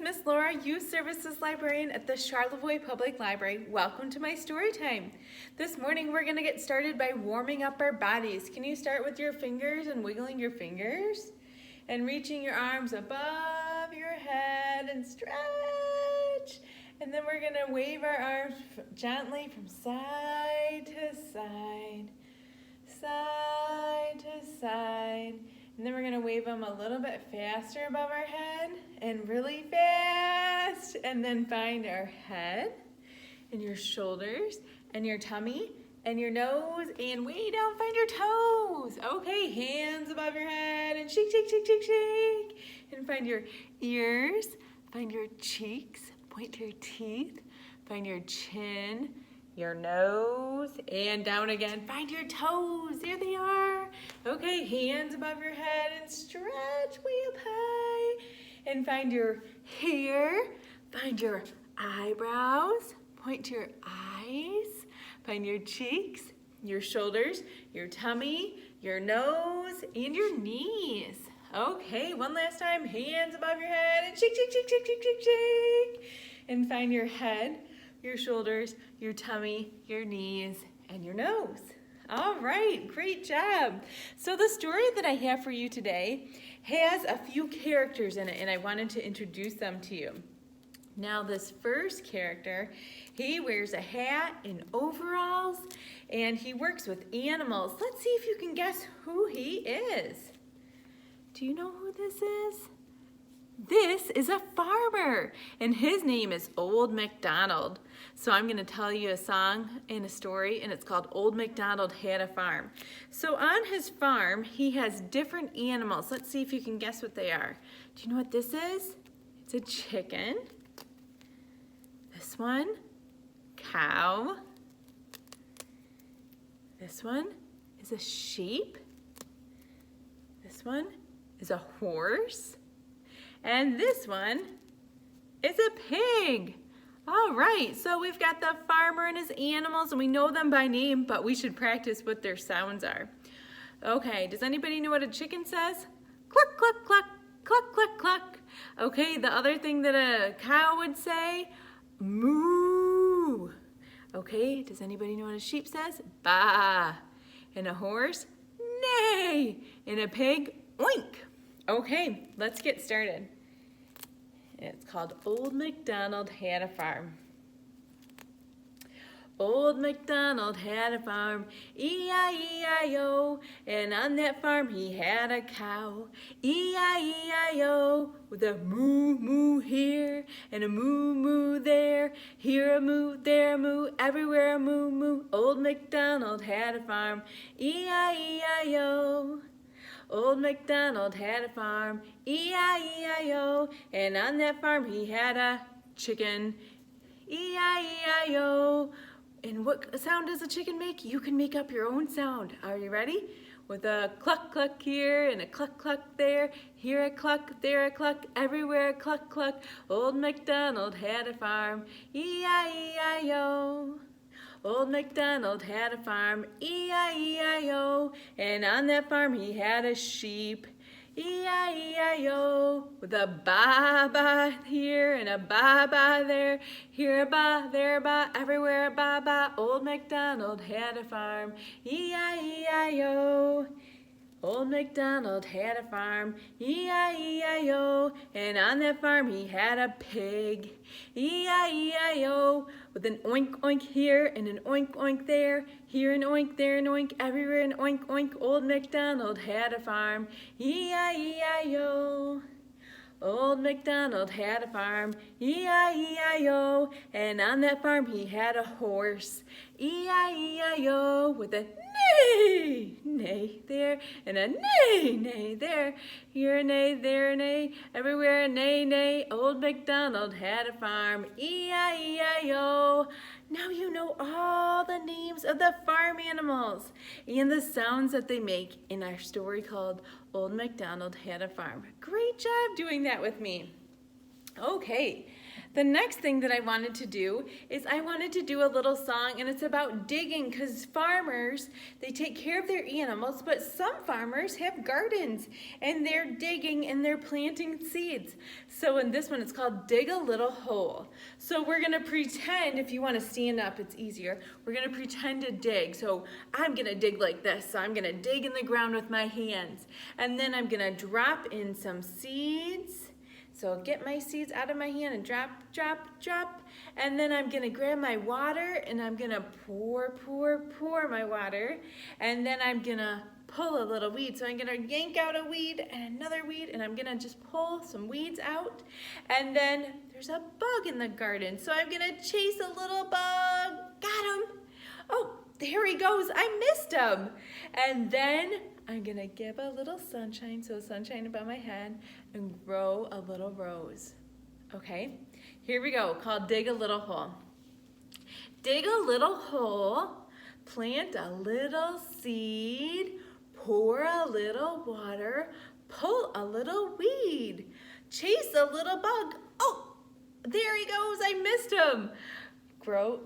Miss Laura, Youth Services Librarian at the Charlevoix Public Library. Welcome to my story time. This morning we're going to get started by warming up our bodies. Can you start with your fingers and wiggling your fingers? And reaching your arms above your head and stretch. And then we're going to wave our arms gently from side to side, side to side. And then we're going to wave them a little bit faster above our head and really fast. And then find our head and your shoulders and your tummy and your nose and way down find your toes. Okay, hands above your head and shake, shake, shake, shake, shake. And find your ears, find your cheeks, point to your teeth, find your chin, your nose, and down again. Find your toes, there they are. Okay, hands above your head and stretch way up high. And find your hair, find your eyebrows, point to your eyes, find your cheeks, your shoulders, your tummy, your nose, and your knees. Okay, one last time, hands above your head and shake, shake, shake, shake, shake, shake, shake. And find your head, your shoulders, your tummy, your knees, and your nose. All right, great job. So the story that I have for you today has a few characters in it, and I wanted to introduce them to you. Now this first character, he wears a hat and overalls, and he works with animals. Let's see if you can guess who he is. Do you know who this is? This is a farmer, and his name is Old MacDonald. So I'm going to tell you a song and a story, and it's called Old MacDonald Had a Farm. So on his farm, he has different animals. Let's see if you can guess what they are. Do you know what this is? It's a chicken. This one, cow. This one is a sheep. This one is a horse. And this one is a pig. All right, so we've got the farmer and his animals, and we know them by name, but we should practice what their sounds are. Okay, does anybody know what a chicken says? Cluck, cluck, cluck, cluck, cluck, cluck. Okay, the other thing that a cow would say, moo. Okay, does anybody know what a sheep says? Baa. And a horse, neigh. And a pig, oink. Okay, let's get started. It's called Old MacDonald Had a Farm. Old MacDonald had a farm, E-I-E-I-O, and on that farm he had a cow, E-I-E-I-O, with a moo-moo here and a moo-moo there, here a moo, there a moo, everywhere a moo-moo. Old MacDonald had a farm, E-I-E-I-O. Old MacDonald had a farm, E-I-E-I-O, and on that farm he had a chicken, E-I-E-I-O. And what sound does a chicken make? You can make up your own sound. Are you ready? With a cluck cluck here and a cluck cluck there, here a cluck, there a cluck, everywhere a cluck cluck. Old MacDonald had a farm, E-I-E-I-O. Old MacDonald had a farm, E-I-E-I-O, and on that farm he had a sheep, E-I-E-I-O, with a ba-ba here and a ba-ba there, here a ba, there a ba, everywhere a ba-ba. Old MacDonald had a farm, E-I-E-I-O. Old MacDonald had a farm, E-I-E-I-O, and on that farm he had a pig, E-I-E-I-O, with an oink oink here and an oink oink there, here an oink, there an oink, everywhere an oink oink. Old MacDonald had a farm, E-I-E-I-O. Old MacDonald had a farm, E-I-E-I-O, and on that farm he had a horse, E-I-E-I-O, with a neigh, neigh there, and a neigh, neigh there, here a neigh, there a neigh, everywhere a neigh, neigh. Old MacDonald had a farm, E-I-E-I-O. Now you know all the names of the farm animals and the sounds that they make in our story called Old MacDonald Had a Farm. Great job doing that with me. Okay, The next thing that I wanted to do is I wanted to do a little song, and it's about digging, because farmers, they take care of their animals, but some farmers have gardens and they're digging and they're planting seeds. So in this one, it's called Dig a Little Hole. So we're gonna pretend, if you wanna stand up, it's easier. We're gonna pretend to dig. So I'm gonna dig like this. So I'm gonna dig in the ground with my hands. And then I'm gonna drop in some seeds. So I'll get my seeds out of my hand and drop, drop, drop. And then I'm gonna grab my water and I'm gonna pour, pour, pour my water. And then I'm gonna pull a little weed. So I'm gonna yank out a weed and another weed, and I'm gonna just pull some weeds out. And then there's a bug in the garden. So I'm gonna chase a little bug. Got him. Oh, there he goes. I missed him. And then I'm gonna give a little sunshine, so sunshine above my head, and grow a little rose. Okay, here we go, called Dig a Little Hole. Dig a little hole, plant a little seed, pour a little water, pull a little weed, chase a little bug. Oh, there he goes, I missed him.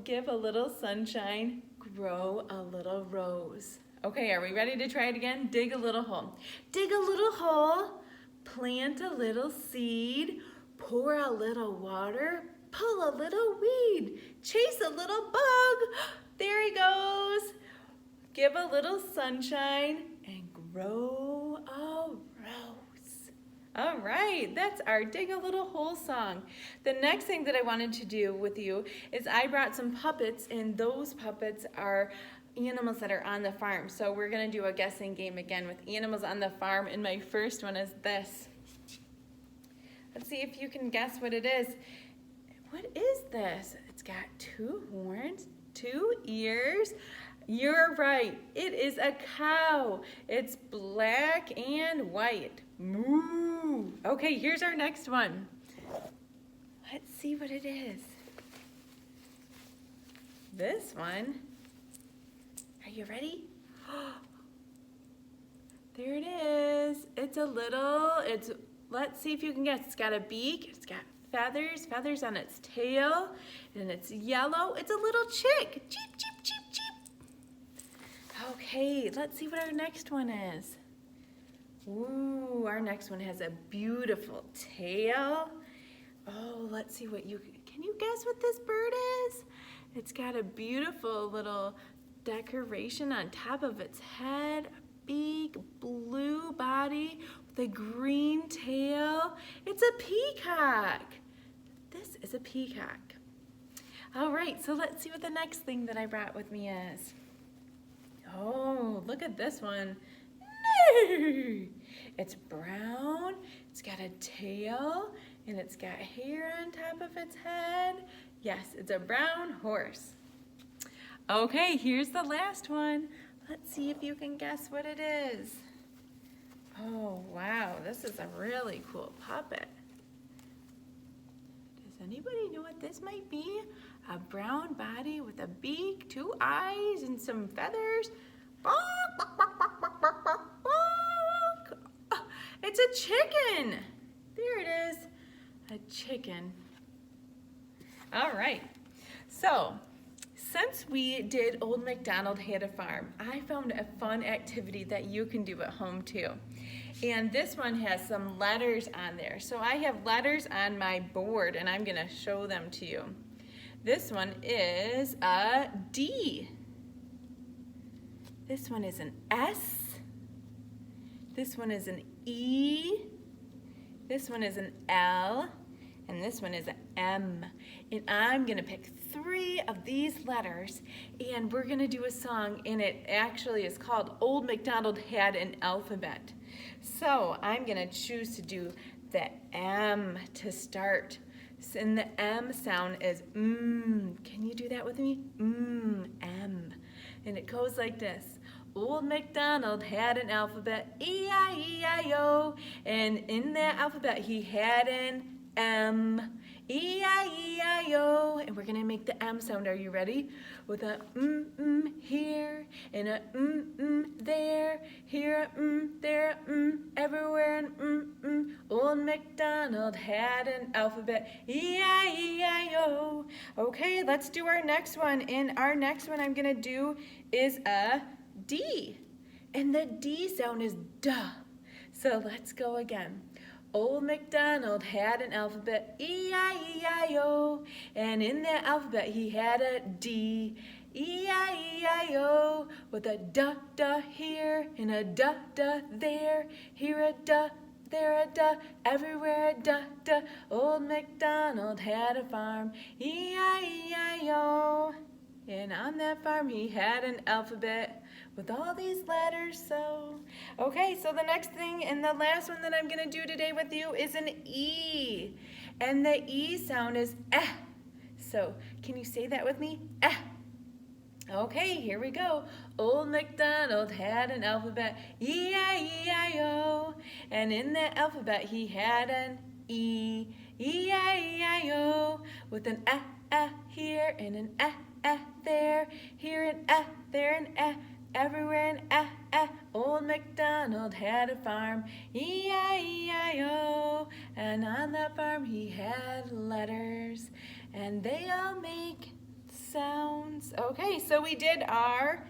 Give a little sunshine, grow a little rose. Okay, are we ready to try it again? Dig a little hole. Dig a little hole, plant a little seed, pour a little water, pull a little weed, chase a little bug. There he goes. Give a little sunshine and grow a rose. All right, that's our Dig a Little Hole song. The next thing that I wanted to do with you is I brought some puppets, and those puppets are animals that are on the farm. So we're gonna do a guessing game again with animals on the farm, and my first one is this. Let's see if you can guess what it is. What is this? It's got 2 horns, 2 ears. You're right, it is a cow. It's black and white. Moo. Okay, here's our next one. Let's see what it is. This one. Are you ready? There it is. Let's see if you can guess. It's got a beak, it's got feathers on its tail, and it's yellow. It's a little chick. Cheep, cheep, cheep, cheep. Okay, let's see what our next one is. Ooh, our next one has a beautiful tail. Oh, let's see what can you guess what this bird is? It's got a beautiful little decoration on top of its head, a big blue body with a green tail. It's a peacock. This is a peacock. All right, so let's see what the next thing that I brought with me is. Oh, look at this one. It's brown, it's got a tail, and it's got hair on top of its head. Yes, it's a brown horse. Okay, here's the last one. Let's see if you can guess what it is. Oh, wow, this is a really cool puppet. Does anybody know what this might be? A brown body with a beak, 2 eyes, and some feathers. It's a chicken. There it is, a chicken. All right, so since we did Old MacDonald Had a Farm, I found a fun activity that you can do at home too. And this one has some letters on there. So I have letters on my board, and I'm gonna show them to you. This one is a D. This one is an S. This one is an E. This one is an L. And this one is an M. And I'm gonna pick 3 of these letters, and we're gonna do a song, and it actually is called Old MacDonald Had an Alphabet. So I'm gonna choose to do the M to start. And the M sound is Can you do that with me? M. And it goes like this. Old MacDonald had an alphabet, E-I-E-I-O. And in that alphabet he had an M, E-I-E-I-O, and we're gonna make the M sound. Are you ready? With a here, and a there, here a there a everywhere, and Old Old MacDonald had an alphabet, E-I-E-I-O. Okay, let's do our next one. And our next one I'm gonna do is a D. And the D sound is duh. So let's go again. Old MacDonald had an alphabet, E-I-E-I-O. And in that alphabet he had a D. E-I-E-I-O, with a duh here and a duh there. Here a duh, there a duh, everywhere a duh. Old MacDonald had a farm, E-I-E-I-O. And on that farm he had an alphabet with all these letters, so. Okay, so the next thing and the last one that I'm gonna do today with you is an E. And the E sound is eh. So can you say that with me? Eh. Okay, here we go. Old MacDonald had an alphabet, E-I-E-I-O. And in that alphabet he had an E, E-I-E-I-O, with an here and an there. Here an there an everywhere an Old MacDonald had a farm, E-I-E-I-O. And on that farm he had letters, and they all make sounds. Okay, so we did our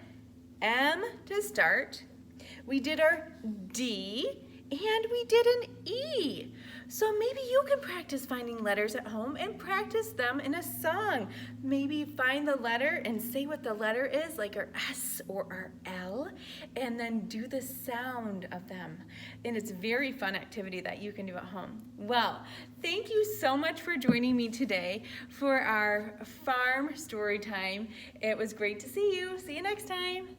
M to start, we did our D, and we did an E. So maybe you can practice finding letters at home and practice them in a song. Maybe find the letter and say what the letter is, like our S or our L, and then do the sound of them. And it's a very fun activity that you can do at home. Well, thank you so much for joining me today for our farm story time. It was great to see you. See you next time.